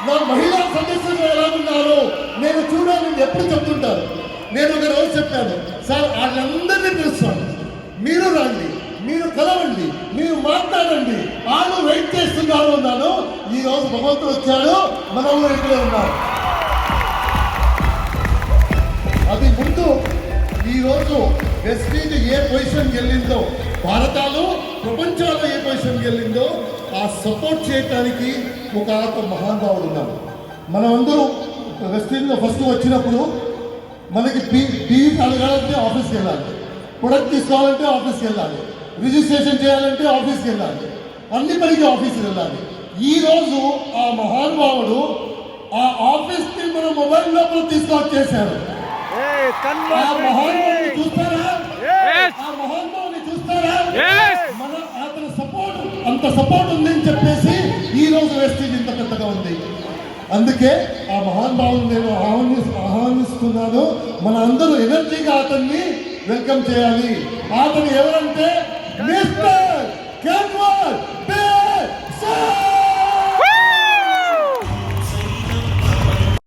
నా మహిళా సదస్సులు ఎలా ఉన్నారు నేను చూడాలని ఎప్పుడు చెప్తుంటారు. నేను ఒక రోజు చెప్పాను, సార్ వాళ్ళందరినీ పిలుస్తాను, మీరు రండి, మీరు కలవండి, మీరు మాట్లాడండి, వాళ్ళు వెయిట్ చేస్తున్నారు అన్నాను. ఈ రోజు భగవంతుడు వచ్చాడు, మన ఊరు ఇక్కడే ఉన్నారు. అది ముందు ఈరోజు వెస్టీజ్ ఏ పొజిషన్కి వెళ్ళిందో, భారతాలు ప్రపంచంలో ఏ పొజిషన్కి వెళ్ళిందో ఆ సపోర్ట్ చేయడానికి ఒక మహానుభావుడు ఉన్నారు. మనం అందరూ వెస్టీజ్లో ఫస్ట్ వచ్చినప్పుడు మనకి టీవీ అడగాలంటే ఆఫీస్కి వెళ్ళాలి, ప్రొడక్ట్ తీసుకోవాలంటే ఆఫీస్కి వెళ్ళాలి, రిజిస్ట్రేషన్ చేయాలంటే ఆఫీస్కి వెళ్ళాలి, అన్ని పనికి ఆఫీస్కి వెళ్ళాలి. ఈరోజు ఆ మహానుభావుడు ఆ ఆఫీస్కి మన మొబైల్ లోపల తీసుకొచ్చేసారు. ఆ మహానుభావుని చూస్తారా? ఆ మహానుభావుని చూస్తారా? మన అతని సపోర్ట్ అంత సపోర్ట్ ఉందని చెప్పేసి ఈ రోజు వెస్టీజ్ ఇంత పెద్దగా ఉంది. అందుకే ఆ మహానుభావుని నేను ఆహ్వానిస్తున్నాను. మన అందరూ ఎనర్జీగా అతన్ని వెల్కమ్ చేయాలి. అతను ఎవరంటే మిస్టర్ కేజ్రీవాల్.